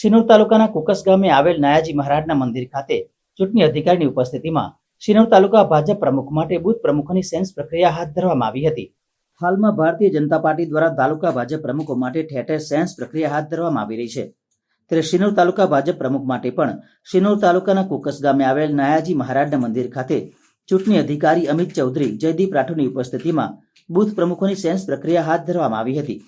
શિનોર તાલુકાના કુકસ ગામે આવેલ નાયાજી મહારાજના મંદિર ખાતે ચૂંટણી અધિકારીની ઉપસ્થિતિમાં શિનોર તાલુકા ભાજપ પ્રમુખ માટે બૂથ પ્રમુખોની સેન્સ પ્રક્રિયા હાથ ધરવામાં આવી હતી। હાલમાં ભારતીય જનતા પાર્ટી દ્વારા તાલુકા ભાજપ પ્રમુખો માટે ઠેર ઠેર સેન્સ પ્રક્રિયા હાથ ધરવામાં આવી રહી છે। ત્યારે શિનોર તાલુકા ભાજપ પ્રમુખ માટે પણ શિનોર તાલુકાના કુકસ ગામે આવેલ નાયાજી મહારાજના મંદિર ખાતે ચૂંટણી અધિકારી અમિત ચૌધરી, જયદીપ રાઠોડની ઉપસ્થિતિમાં બૂથ પ્રમુખોની સેન્સ પ્રક્રિયા હાથ ધરવામાં આવી હતી।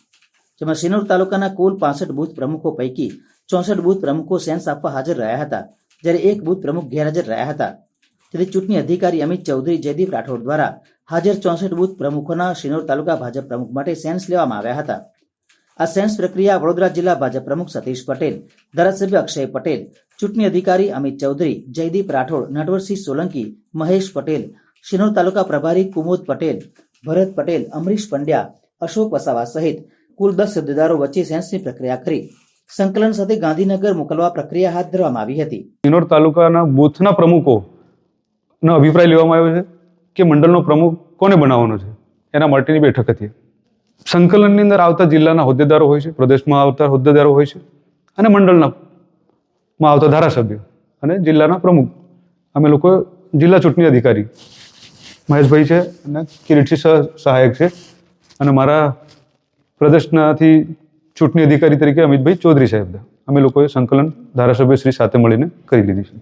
જેમાં શિનોર તાલુકાના કુલ 65 બૂથ પ્રમુખો પૈકી 64 બૂથ પ્રમુખો સેન્સ આપવા હાજર રહ્યા હતા, જ્યારે એક બૂથ પ્રમુખ ગેરહાજર રહ્યા હતા। તેથી ચૂંટણી અધિકારી અમિત ચૌધરી, જયદીપ રાઠોડ દ્વારા હાજર 64 બૂથ પ્રમુખોના શિનોર તાલુકા ભાજપ પ્રમુખ માટે સેન્સ લેવામાં આવ્યા હતા। આ સેન્સ પ્રક્રિયા વડોદરા જિલ્લા ભાજપ પ્રમુખ સતીશ પટેલ, ધારાસભ્ય અક્ષય પટેલ, ચૂંટણી અધિકારી અમિત ચૌધરી, જયદીપ રાઠોડ, નટવરસિંહ સોલંકી, મહેશ પટેલ, શિનોર તાલુકા પ્રભારી કુમોદ પટેલ, ભરત પટેલ, અમરીશ પંડ્યા, અશોક વસાવા સહિત કુલ 10 હોદ્દેદારો વચ્ચે સેન્સની પ્રક્રિયા કરી સંકલન સાથે ગાંધીનગર મોકલવા પ્રક્રિયા હાથ ધરવામાં આવી હતી। શિનોર તાલુકાના બૂથના પ્રમુખોનો અભિપ્રાય લેવામાં આવ્યો છે કે મંડળનો પ્રમુખ કોને બનાવવાનો છે, એના માટેની બેઠક હતી। સંકલનની અંદર આવતા જિલ્લાના હોદ્દેદારો હોય છે, પ્રદેશમાં આવતા હોદ્દેદારો હોય છે અને મંડળમાં આવતા ધારાસભ્યો અને જિલ્લાના પ્રમુખ, અમે લોકો જિલ્લા ચૂંટણી અધિકારી મહેશભાઈ છે અને કિરીટસિંહ સહાયક છે અને મારા પ્રદેશનાથી ચૂંટણી અધિકારી તરીકે અમિતભાઈ ચૌધરી સાહેબ, અમે લોકોએ સંકલન ધારાસભ્ય શ્રી સાથે મળીને કરી લીધી છે।